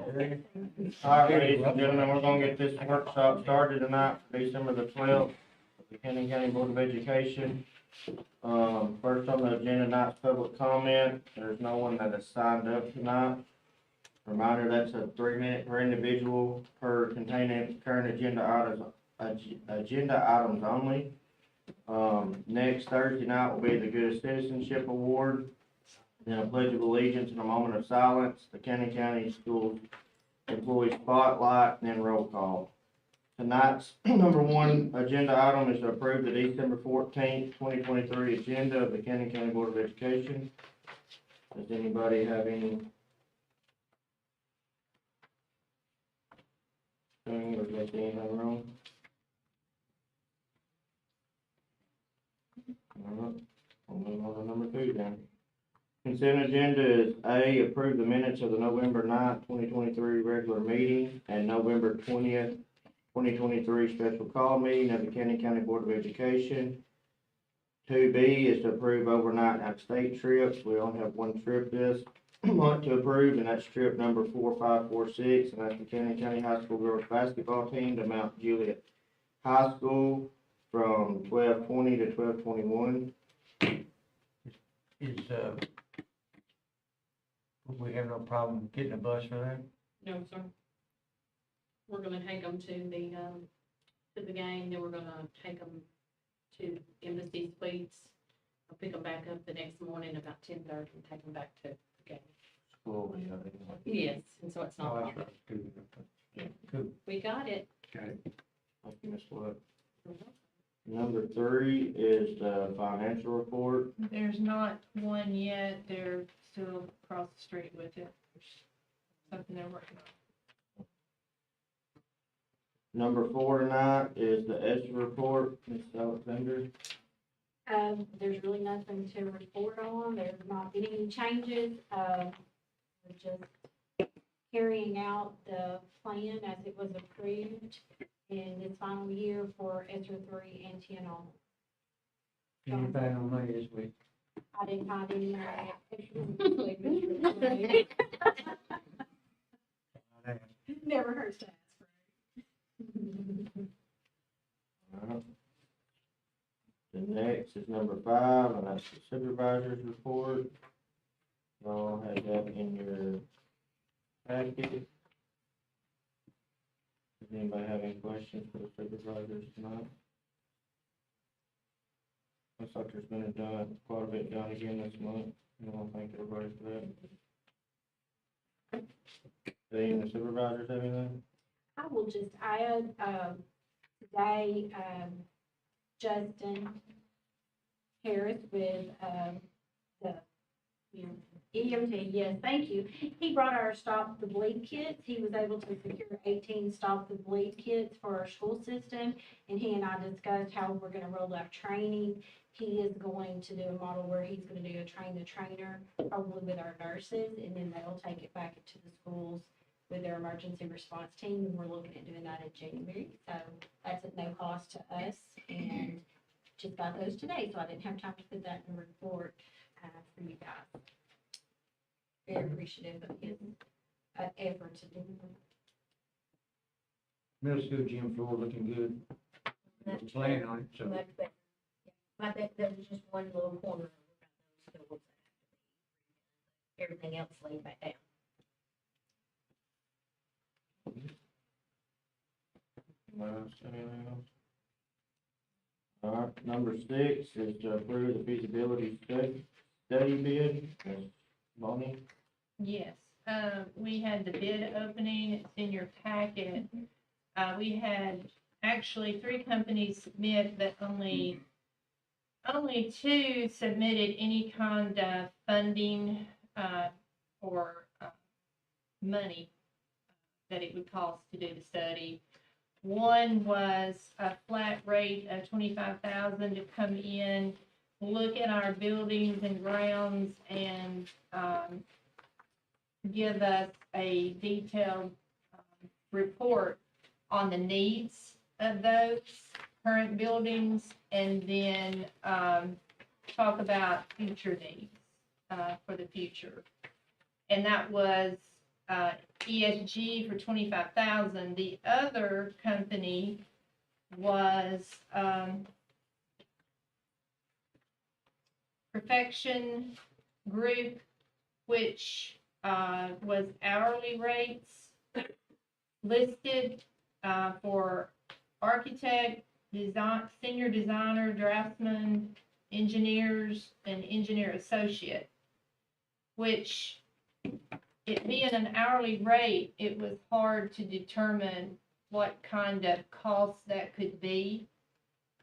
All right, ladies and gentlemen, we're gonna get this workshop started tonight for December the 12th, the Canyon County Board of Education. First on the agenda tonight's public comment. There's no one that has signed up tonight. Reminder, that's a 3 minute per individual per containing current agenda items only. Next Thursday night will be the Good Citizenship Award, then a pledge of allegiance and a moment of silence, the Canyon County School Employee Spotlight, and then roll call. Tonight's number one agenda item is to approve the December 14th, 2023 agenda of the Canyon County Board of Education. Does anybody have any thing or got anything wrong? All right, we'll move on to number 2 then. Consent agenda is A, approve the minutes of the November 9th, 2023 regular meeting and November 20th, 2023 special call meeting of the Canyon County Board of Education. 2B is to approve overnight out-of-state trips. We only have one trip this month to approve, and that's trip number 4546, and that's the Canyon County High School girls basketball team to Mount Juliet High School from 12/20 to 12/21. We have no problem getting a bus for that? No, sir. We're gonna take them to the game, then we're gonna take them to Embassy Suites. I'll pick them back up the next morning about 10:30 and take them back to the game. School, yeah. Yes, and so it's not Oh, long. that's right. Good. Yeah. Good. We got it. Okay. I missed what? Number 3 is the financial report. There's not one yet, they're still across the street with it. There's something they're working on. Number 4 tonight is the ESSA report, Ms. Alexander. There's really nothing to report on. There's not been any changes. We're just carrying out the plan as it was approved in this final year for ESSA 3 and 10 on. Anything on me this week? I didn't find any. Never hurts to ask for it. Alright. The next is number 5, and that's the supervisor's report. Y'all have that in your packet. Does anybody have any questions for the supervisors tonight? Looks like there's been quite a bit done again this month. I want to thank everybody for that. Do any of the supervisors have anything? I will just add, today, Justin Harris with, the EMT, yes, thank you. He brought our Stop the Bleed kits. He was able to secure 18 Stop the Bleed kits for our school system, and he and I discussed how we're gonna roll out training. He is going to do a model where he's gonna do a train the trainer, probably with our nurses, and then they'll take it back into the schools with their emergency response team, and we're looking at doing that in January. So that's at no cost to us, and just got those today, so I didn't have time to put that in the report for you guys. Very appreciative of his efforts. Middle school gym floor looking good. We're playing on it, so. Much better. Yeah. I bet there was just one little corner of those doors that have to be redone. Everything else laid back down. Anybody else got anything else? Alright, number 6 is to approve the feasibility study bid. Ms. Bonnie? Yes, we had the bid opening, it's in your packet. We had actually 3 companies submit, but only 2 submitted any kind of funding, or money that it would cost to do the study. One was a flat rate of $25,000 to come in, look at our buildings and grounds, and give us a detailed report on the needs of those current buildings, and then talk about future needs for the future. And that was ESG for 25,000. The other company was, Perfection Group, which, was hourly rates listed, for architect, senior designer, draftsman, engineers, and engineer associate, which, it being an hourly rate, it was hard to determine what kind of cost that could be,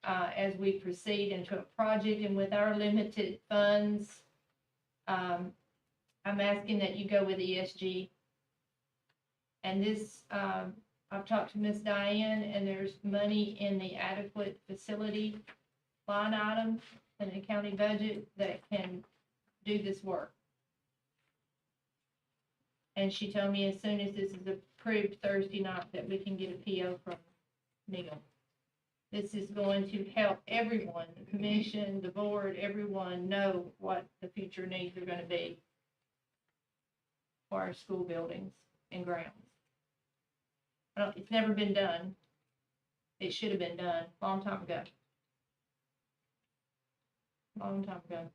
as we proceed into a project, and with our limited funds, I'm asking that you go with ESG. And this, I've talked to Miss Diane, and there's money in the adequate facility line item in the county budget that can do this work. And she told me as soon as this is approved Thursday night that we can get a PO from Neil. This is going to help everyone, the commission, the board, everyone know what the future needs are gonna be for our school buildings and grounds. It's never been done. It should have been done a long time ago. Long time ago.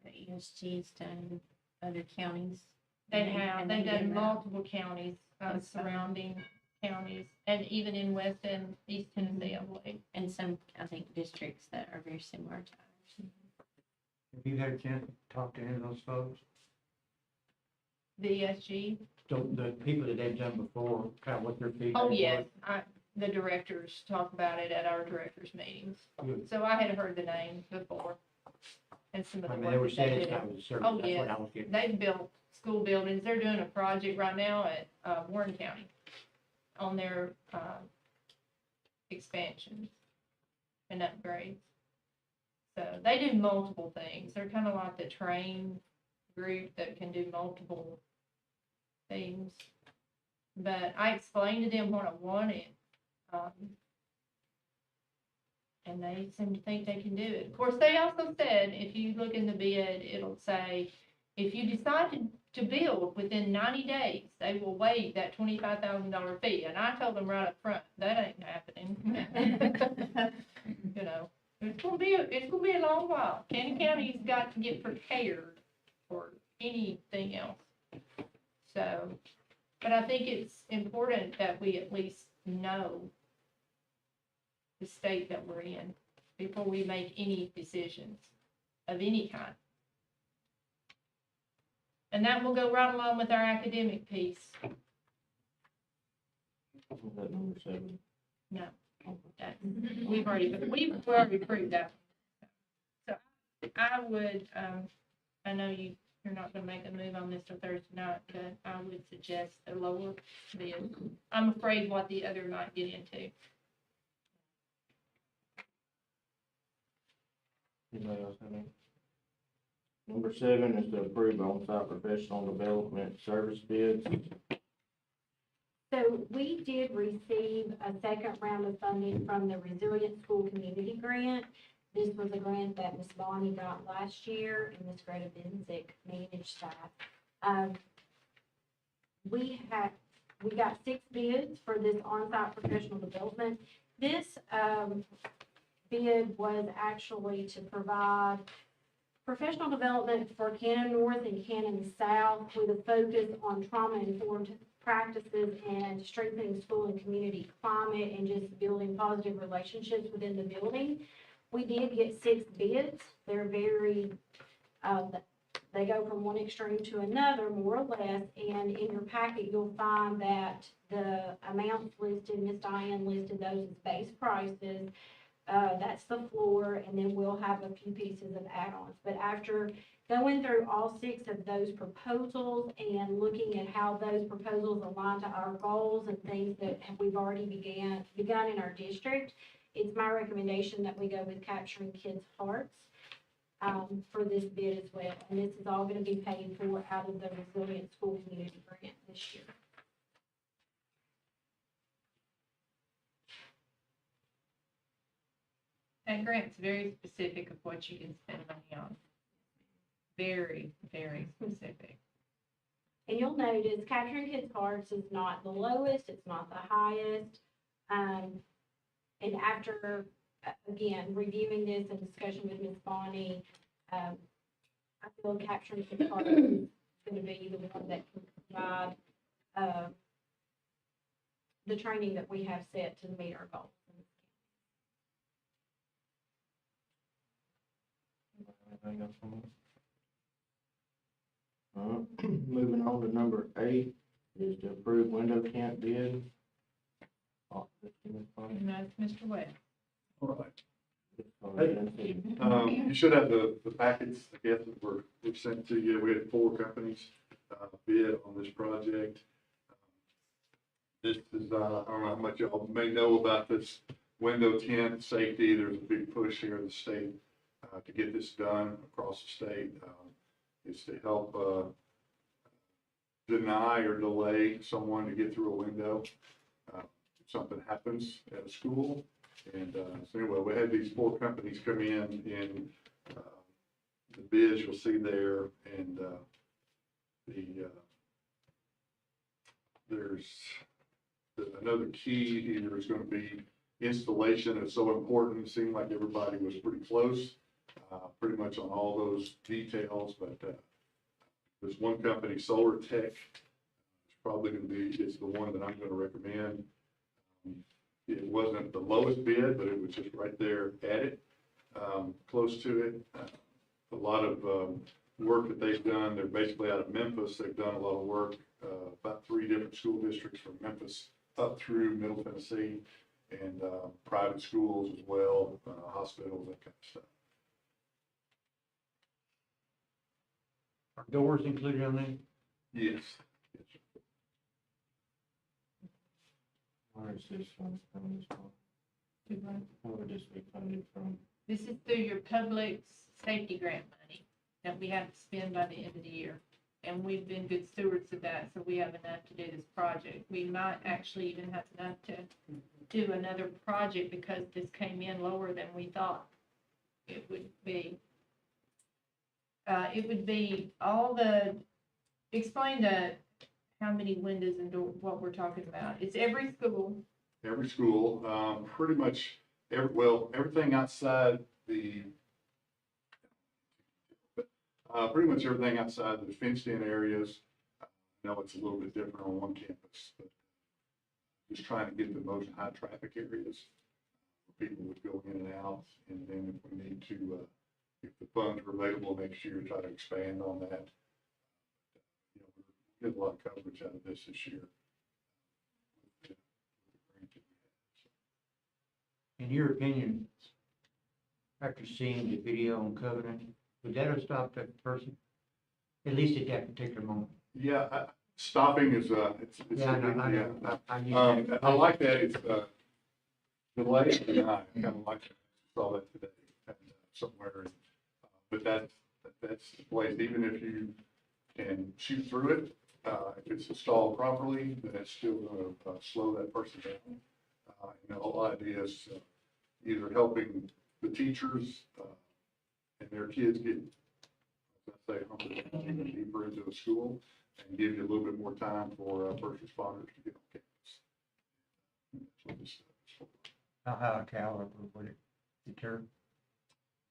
The ESG's done other counties. They have, And they've they done did that. multiple counties, That's fine. surrounding counties, and even in West and East Tennessee, I believe. And some, I think, districts that are very similar to ours. Have you had a chance to talk to any of those folks? The ESG, The people that they've done before, kind of what their feedback oh, was? yes, the directors talk about it at our directors' meetings. Good. So I had heard the names before, and some of I the mean, they were work that they do. satisfied with the service, Oh, that's yes. what I was getting. They've built school buildings. They're doing a project right now at Warren County on their expansions and upgrades. So they do multiple things. They're kind of like the train group that can do multiple things. But I explained to them what I wanted, and they seem to think they can do it. Of course, they also said, if you look in the bid, it'll say, if you decide to build within 90 days, they will waive that $25,000 fee. And I told them right up front, that ain't happening. You know, it's gonna be a long while. Cannon County's got to get prepared for anything else. So, but I think it's important that we at least know the state that we're in before we make any decisions of any kind. And that will go right along with our academic piece. Is that number 7? No, that, we've already approved that. So I would, I know you're not gonna make a move on this till Thursday night, but I would suggest a lower bid. I'm afraid what the other might get into. Anybody else have any? Number 7 is to approve on-site professional development service bids. So we did receive a second round of funding from the Resilient School Community Grant. This was a grant that Ms. Bonnie got last year, and Ms. Greta Benzik managed that. We got 6 bids for this on-site professional development. This, bid was actually to provide professional development for Cannon North and Cannon South with a focus on trauma-informed practices and strengthening school and community climate and just building positive relationships within the building. We did get 6 bids. They're very, they go from one extreme to another, more or less, and in your packet, you'll find that the amounts listed, Ms. Diane listed those as base prices. That's the floor, and then we'll have a few pieces of add-ons. But after going through all 6 of those proposals and looking at how those proposals align to our goals and things that we've already begun in our district, it's my recommendation that we go with Capturing Kids' Hearts for this bid as well. And this is all going to be paid for out of the Resilient School Community Grant this year. That grant's very specific of what you can spend money on. Very, very specific. And you'll notice capturing kids' hearts is not the lowest, it's not the highest. And after, again, reviewing this and discussion with Ms. Bonnie, I feel capturing kids' hearts is gonna be the one that can provide, the training that we have set to meet our goals. Anything else on that? Moving on to number 8 is to approve window tint bid. Oh, that's Ms. Bonnie. And that's Mr. Webb. All right. Hey. You should have the packets, I guess, that were sent to you. We had 4 companies bid on this project. This is, I don't know how much y'all may know about this window tint safety. There's a big push here in the state to get this done across the state. It's to help deny or delay someone to get through a window if something happens at a school. And so anyway, we had these 4 companies come in the bids you'll see there, and there's another key here is going to be installation. It's so important. It seemed like everybody was pretty close, pretty much on all those details, but there's one company, Solar Tech, it's probably going to be, it's the one that I'm going to recommend. It wasn't the lowest bid, but it was just right there at it, close to it. A lot of work that they've done. They're basically out of Memphis. They've done a lot of work, about 3 different school districts from Memphis up through Middle Tennessee, and private schools as well, hospitals, that kind of stuff. Are doors included on that? Yes. Where is this one from, Ms. Bonnie? Where would this be funded from? This is through your public safety grant money that we have to spend by the end of the year. And we've been good stewards of that, so we have enough to do this project. We might actually even have enough to do another project because this came in lower than we thought it would be. It would be all the, explain how many windows and door, what we're talking about. It's every school. Every school, pretty much, everything outside the, pretty much everything outside the fenced-in areas. I know it's a little bit different on one campus, but just trying to get the most high-traffic areas where people would go in and out, and then if we need to, if the funds are available next year, try to expand on that. You know, we get a lot of coverage out of this year. In your opinion, after seeing the video on Covenant, would that have stopped that person? At least at that particular moment? Yeah, stopping is, it's a Yeah, I big know, I deal. know. I use that. I like that, it's, delay and deny, I kind of like it, saw that today, and, somewhere, but that's the place, even if you can shoot through it, if it's installed properly, then it's still gonna, slow that person down. You know, the whole idea is either helping the teachers, and their kids get, let's say, deeper into the school, and give you a little bit more time for first responders to get on campus. That's what this is for. How high a caliber would it deter?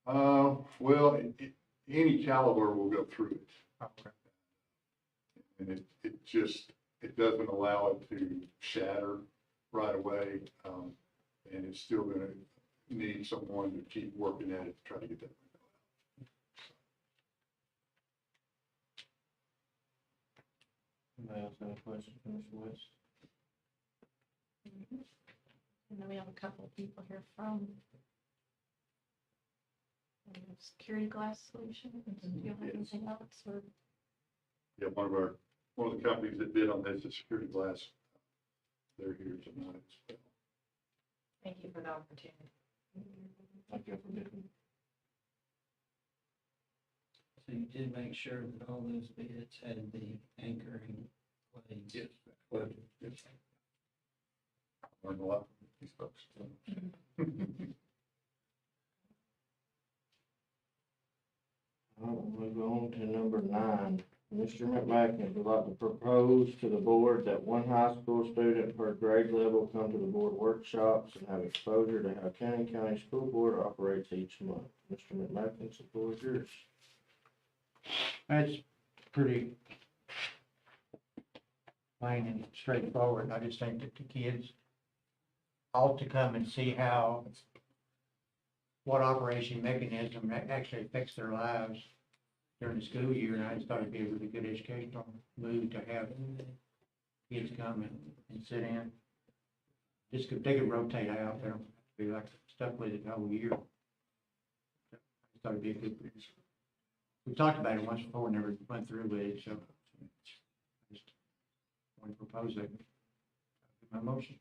Well, any caliber will go through it, Okay. and it doesn't allow it to shatter right away, and it's still gonna need someone to keep working at it to try to get that window out. Anybody else have a question for Mr. West? And then we have a couple of people here from Security Glass Solutions. Do you have Yes. anything else, or? Yeah, one of the companies that bid on this is Security Glass. They're here tonight as well. Thank you for the opportunity. Thank you for bidding. So you did make sure that all those bids had the anchoring blades? Yes. Well, yes. I learned a lot from these folks. All right, we'll move on to number 9, Mr. McMakin would like to propose to the board that one high school student per grade level come to the board workshops and have exposure to how County School Board operates each month. Mr. McMakin, the floor is yours. That's pretty plain and straightforward. I just think that the kids ought to come and see what operation mechanism actually affects their lives during the school year, and I just thought it'd be a really good educational move to have kids come and sit in. They could rotate out, they don't have to be like stuck with it the whole year. I just thought it'd be a good, we talked about it once before, never went through with it, so I just want to propose that. My motion.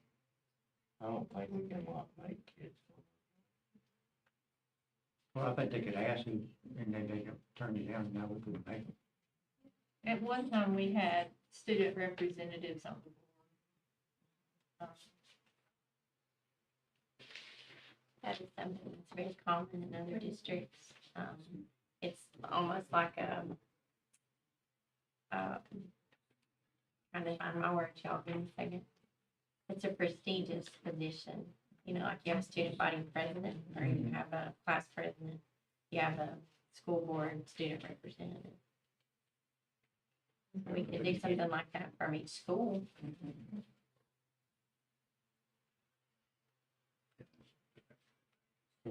I don't think we can make kids. Well, I think they could ask who, and then they turn it down, and now we couldn't make them. At one time, we had student representatives on the board. That is something that's very common in other districts. It's almost like trying to find my words, y'all, give me a second. It's a prestigious position, you know, like you have a student body president, or you have a class president, you have a school board student representative. We could do something like that from each school.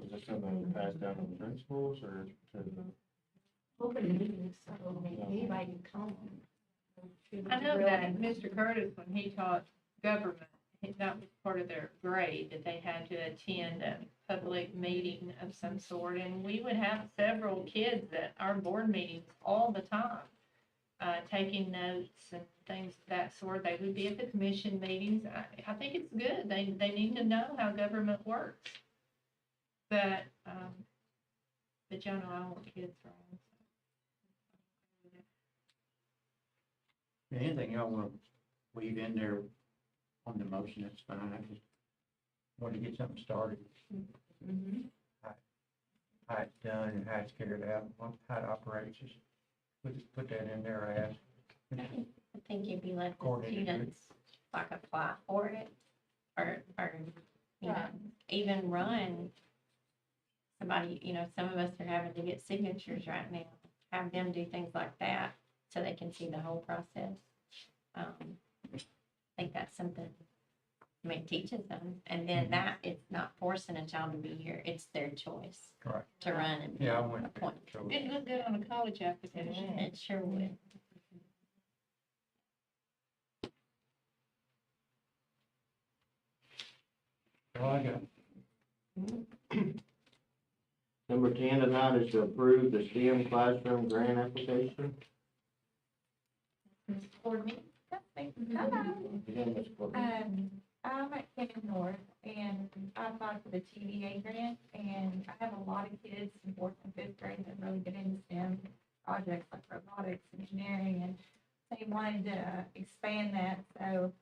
Is this something we pass down to the principals or to the? Open meetings, so anybody can come. I know that Mr. Curtis, when he taught government, that was part of their grade, that they had to attend a public meeting of some sort, and we would have several kids at our board meetings all the time, taking notes and things of that sort. They would be at the commission meetings. I think it's good. They need to know how government works. But y'all know I want kids around. Anything y'all want to weave in there on the motion, that's fine. I just want to get something started. How it's done and how it's carried out, how it operates, just put that in there, I ask. I think if you let the Coordinated. students like apply for it, or, you know, even run somebody, you know, some of us are having to get signatures right now, have them do things like that so they can see the whole process. I think that's something, I mean, teaches them, and then that, it's not forcing a child to be here, it's their choice Right. to run and be Yeah, I went. appointed. It looked good on a college application. It sure would. All I got. Number 10 tonight is to approve the STEM classroom grant application. Board meeting. Hello. Again, Ms. Corbin. I'm at Cannon North, and I applied for the TVA grant, and I have a lot of kids in fourth and fifth grade that really get into STEM projects like robotics, engineering, and they wanted to expand that. So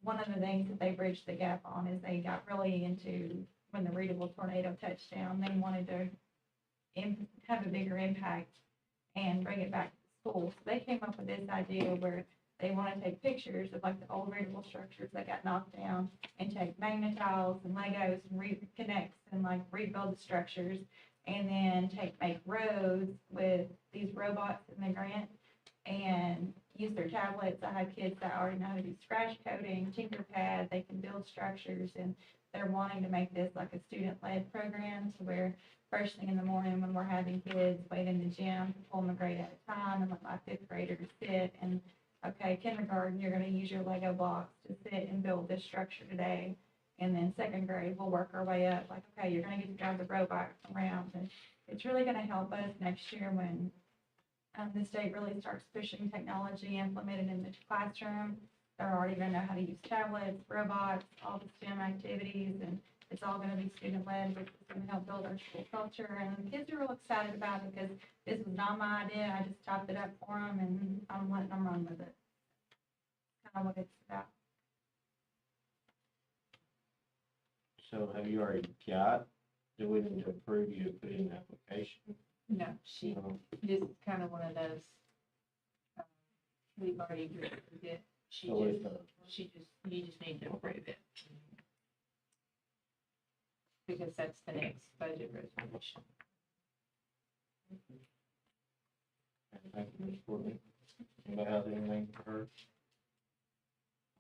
one of the things that they bridged the gap on is they got really into, when the readable tornado touched down, they wanted to have a bigger impact and bring it back to school. So they came up with this idea where they want to take pictures of like the old readable structures that got knocked down and take magnetiles and Legos and reconnect and like rebuild the structures, and then make roads with these robots in the grant and use their tablets. I have kids that already know how to do scratch coding, Tinkerpad, they can build structures, and they're wanting to make this like a student-led program to where first thing in the morning when we're having kids wait in the gym, pull them a grade at a time, and let my fifth graders sit and, okay, kindergarten, you're gonna use your Lego blocks to sit and build this structure today. And then second grade, we'll work our way up, like, okay, you're gonna get to drive the robot around. And it's really gonna help us next year when the state really starts pushing technology implemented in the classroom. They're already gonna know how to use tablets, robots, all the STEM activities, and it's all gonna be student-led, which is gonna help build our school culture. And the kids are real excited about it because this was not my idea. I just typed it up for them, and I'm letting them run with it. Kind of what it's about. So have you already got, do we need to approve you to put in an application? No, she, So, this is kind of one of those, we've already agreed with it. So it's, You just need to approve it. Because that's the next budget resolution. thank you, Ms. Courtney. Anybody have anything for her?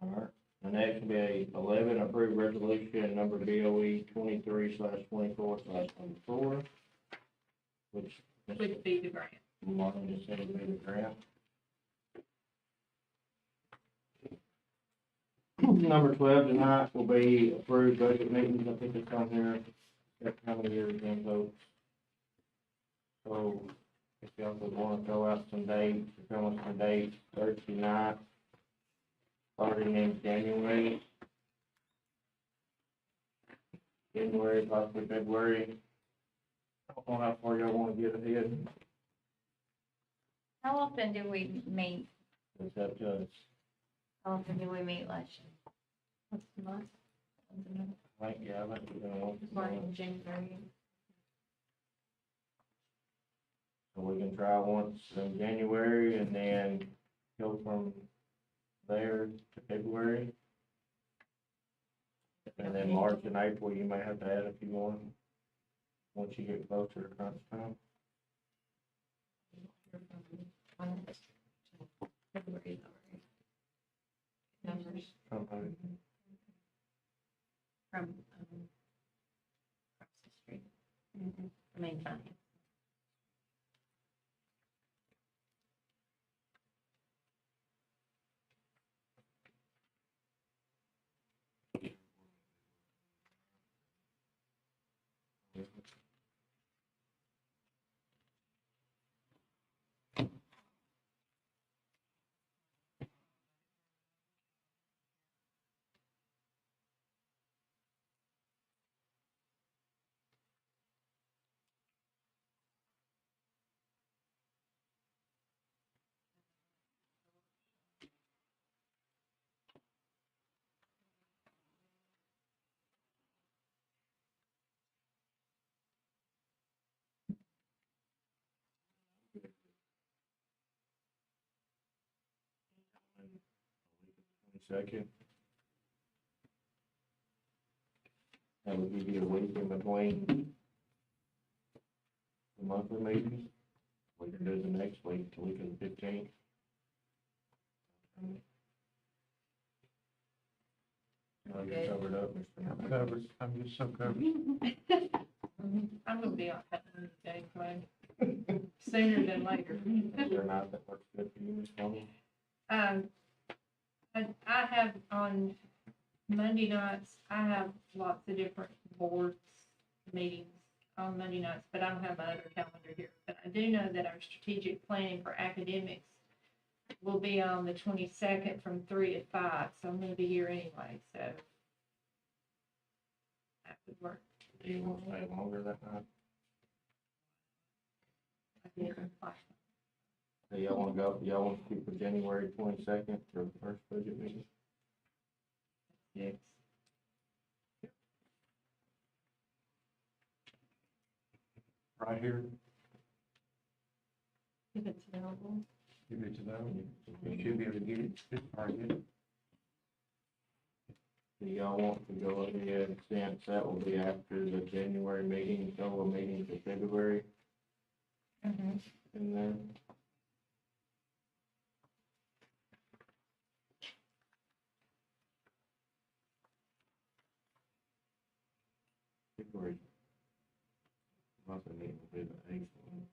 All right, the next will be 11, approve resolution number BOE 23/24/24, which Would be the grant. Martin just said would be the grant. Number 12 tonight will be approved budget meetings. I think it's on here, that's how many years in, so if y'all would want to throw out some dates, or come with some dates, Thursday night, starting in January, possibly February. I don't know how far y'all want to get ahead, How often do we meet? it's up to us. How often do we meet last year? Once a month? Once a month? I think, yeah, I think we're gonna want to. Starting in January. So we can try once in January and then go from there to February. And then March and April, you may have to add a few more, once you get closer to crunch time. February, numbers Something. from, across the street. I mean, finance. Second. That would give you a week in between the monthly meetings. We can do the next week, the week of the 15th. You're covered up, Mr. I'm Mayor. covered, I'm just so covered. I'm gonna be on that day, Clay. Sooner than later. Is there a night that works good for you, Ms. Conley? I have on Monday nights, I have lots of different boards meetings on Monday nights, but I don't have my other calendar here. But I do know that our strategic planning for academics will be on the 22nd from 3 to 5, so I'm gonna be here anyway, so that would work. Do you want to stay longer that night? So y'all want to go, y'all want to keep for January 22nd for the first budget meeting? Yes. Right here, If it's available. give it to them, you should be able to get it, just target it. Do y'all want to go ahead, since that will be after the January meeting, so we'll meeting for February, and then February. Monthly meeting will be the 8th one.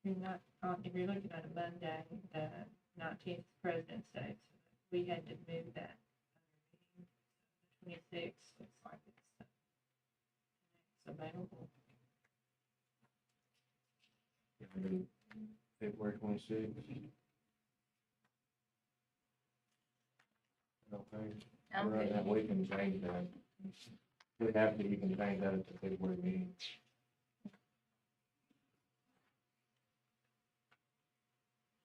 You're not, if you're looking at a Monday, the 19th is President's Day, so we had to move that. The 26th looks like it's available. Yeah, we do February 26th. Okay. Right, that we can change that. We have to, you can change that at the February meeting.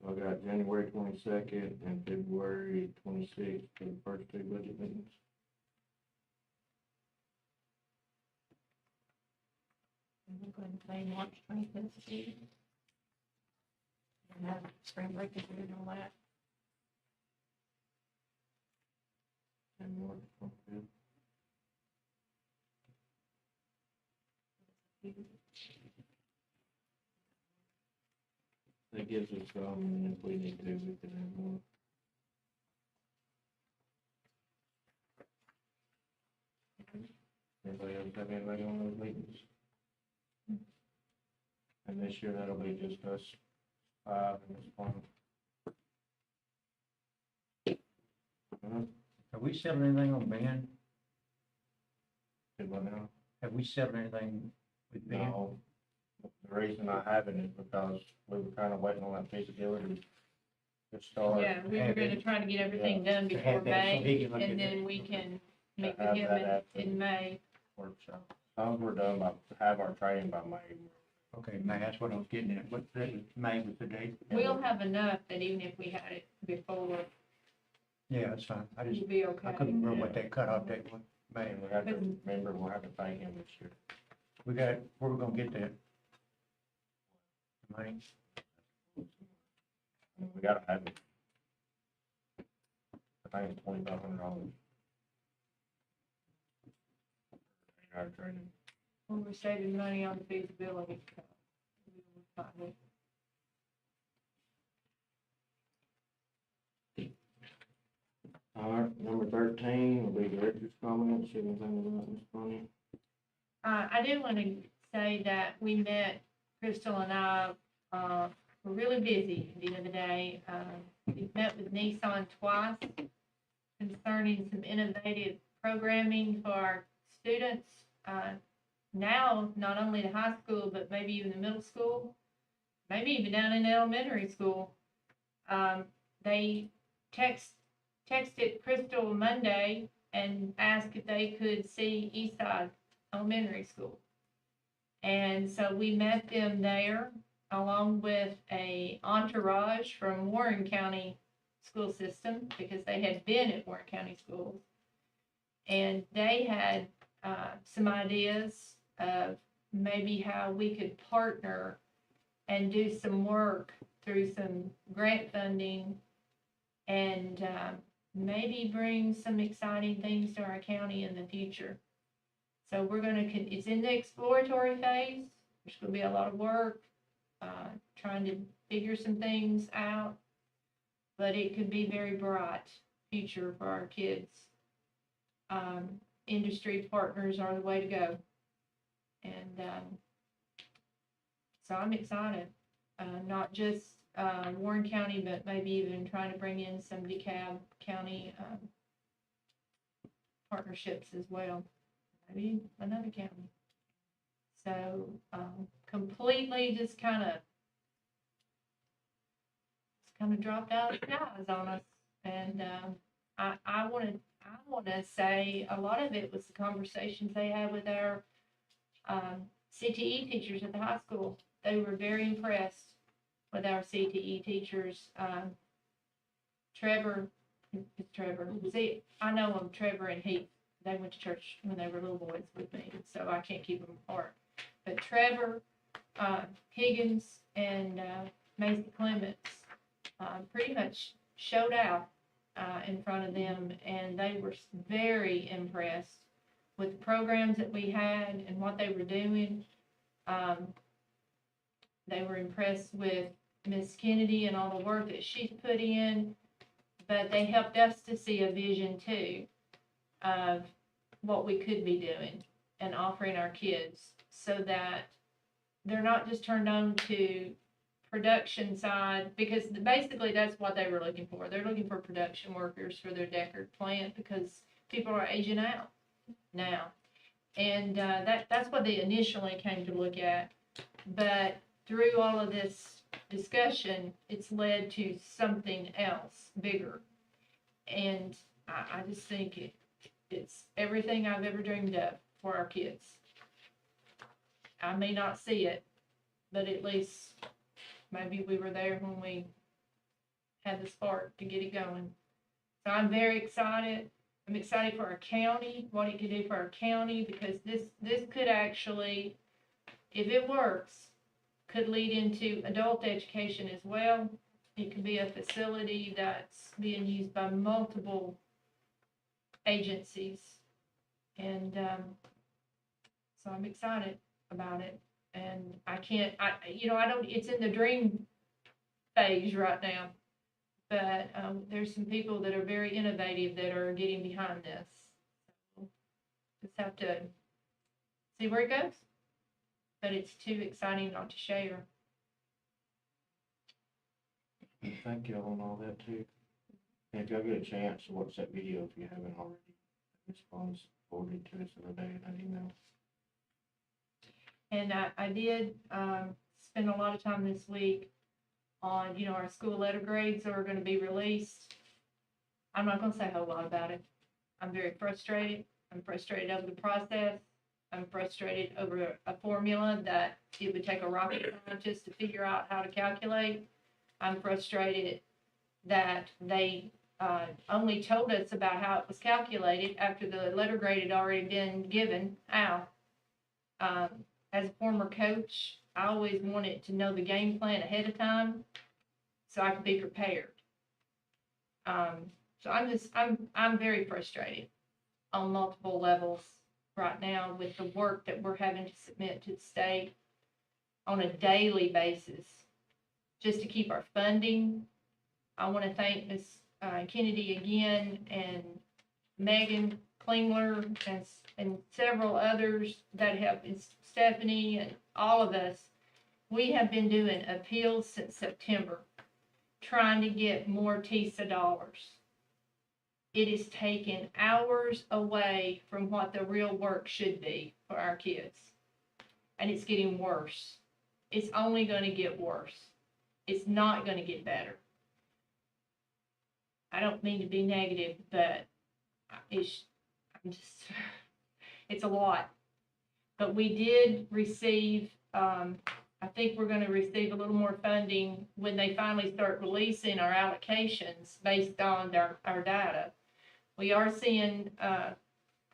So I got January 22nd and February 26th for the first two budget meetings. and say March 25th student. And have spring break is and all that. And more, okay. That gives us, and if we need to, we can have more. Anybody else have anybody on those meetings? And this year, that'll be just us five in this one. Have we settled anything on Ben? Good one now. Have we settled anything with Ben? No, the reason I haven't is because we were kind of waiting on that feasibility to start. Yeah, we were have gonna it. try to get everything done To before have that so he May, can look and at then it. we can meet have with him that after. in May. Workshop. Some were done by, have our training by May. Okay, May, that's what I was getting at, what, May was the date? We'll have enough that even if we had it before, Yeah, that's fine, I just, we'll be okay. I couldn't remember what that cutoff date was, May. And we have to remember, we'll have to pay him this year. We got, where we gonna get that? Money? We gotta have it. I think it's $2,500. Our training. When we're saving money on the feasibility. We will find it. All right, number 13 will be director's comments. You have anything about Ms. Bonnie? I do want to say that we met, Crystal and I, were really busy at the end of the day. We met with Nissan twice concerning some innovative programming for our students. Now, not only the high school, but maybe even the middle school, maybe even down in elementary school. They texted Crystal Monday and asked if they could see Eastside Elementary School. And so we met them there along with a entourage from Warren County School System, because they had been at Warren County Schools. And they had some ideas of maybe how we could partner and do some work through some grant funding and maybe bring some exciting things to our county in the future. So we're gonna, it's in the exploratory phase. There's gonna be a lot of work, trying to figure some things out, but it could be very bright future for our kids. Industry partners are the way to go. And so I'm excited, not just Warren County, but maybe even trying to bring in some DeKalb County partnerships as well, maybe another county. So completely just kind of dropped out of the skies on us. And I want to say a lot of it was the conversations they had with our CTE teachers at the high school. They were very impressed with our CTE teachers. Trevor, see, I know them, Trevor and Heath. They went to church when they were little boys with me, so I can't keep them apart. But Trevor, Higgins, and Mason Clements pretty much showed out in front of them, and they were very impressed with the programs that we had and what they were doing. They were impressed with Miss Kennedy and all the work that she's put in, but they helped us to see a vision too of what we could be doing and offering our kids, so that they're not just turned on to production side, because basically that's what they were looking for. They're looking for production workers for their Deckard plant because people are aging out now. And that's what they initially came to look at. But through all of this discussion, it's led to something else bigger. And I just think it's everything I've ever dreamed of for our kids. I may not see it, but at least maybe we were there when we had the spark to get it going. So I'm very excited. I'm excited for our county, what it could do for our county, because this could actually if it works, could lead into adult education as well. It could be a facility that's being used by multiple agencies. And, so I'm excited about it. And I can't, I don't, it's in the dream phase right now. But, there's some people that are very innovative that are getting behind this. So just have to see where it goes. But it's too exciting not to share. Thank you on all that too. And if y'all get a chance to watch that video if you haven't already, Ms. Bonds forwarded to us the other day in that email. And I did, spend a lot of time this week on, our school letter grades that are gonna be released. I'm not gonna say a whole lot about it. I'm very frustrated. I'm frustrated over the process. I'm frustrated over a formula that it would take a rocket scientist to figure out how to calculate. I'm frustrated that they only told us about how it was calculated after the letter grade had already been given out. As a former coach, I always wanted to know the game plan ahead of time so I could be prepared. So I'm very frustrated on multiple levels right now with the work that we're having to submit to the state on a daily basis, just to keep our funding. I want to thank Ms. Kennedy again, and Megan Klingler, and several others that have, Stephanie, and all of us. We have been doing appeals since September, trying to get more TISA dollars. It is taking hours away from what the real work should be for our kids. And it's getting worse. It's only going to get worse. It's not going to get better. I don't mean to be negative, but it's a lot. But we did receive, I think we're going to receive a little more funding when they finally start releasing our allocations based on our data. We are seeing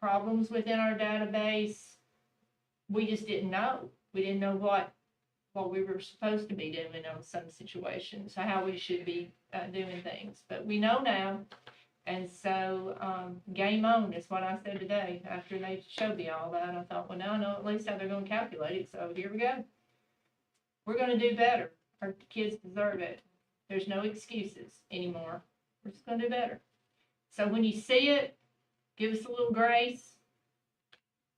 problems within our database. We just didn't know. We didn't know what we were supposed to be doing on some situations, how we should be doing things. But we know now, and so game on is what I said today after they showed me all that. I thought, well, now I know at least how they're going to calculate it, so here we go. We're going to do better. Our kids deserve it. There's no excuses anymore. We're just going to do better. So when you see it, give us a little grace.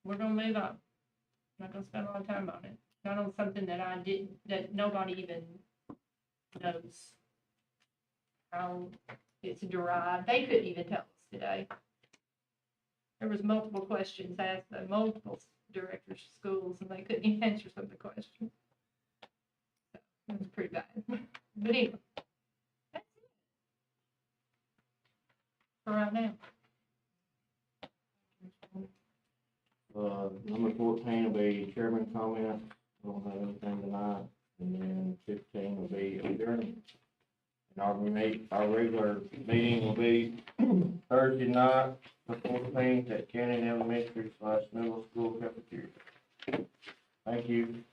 We're going to move on. I'm not going to spend a lot of time on it. Not on something that nobody even knows how it's derived. They couldn't even tell us today. There was multiple questions asked by multiple directors of schools, and they couldn't even answer some of the questions. So, it was pretty bad. But anyway, that's it for right now. Number 14 will be chairman comments. I don't have anything tonight. And then 15 will be adjournment. And our regular meeting will be Thursday night, the 14th at Cannon Elementary / Middle School cafeteria. Thank you.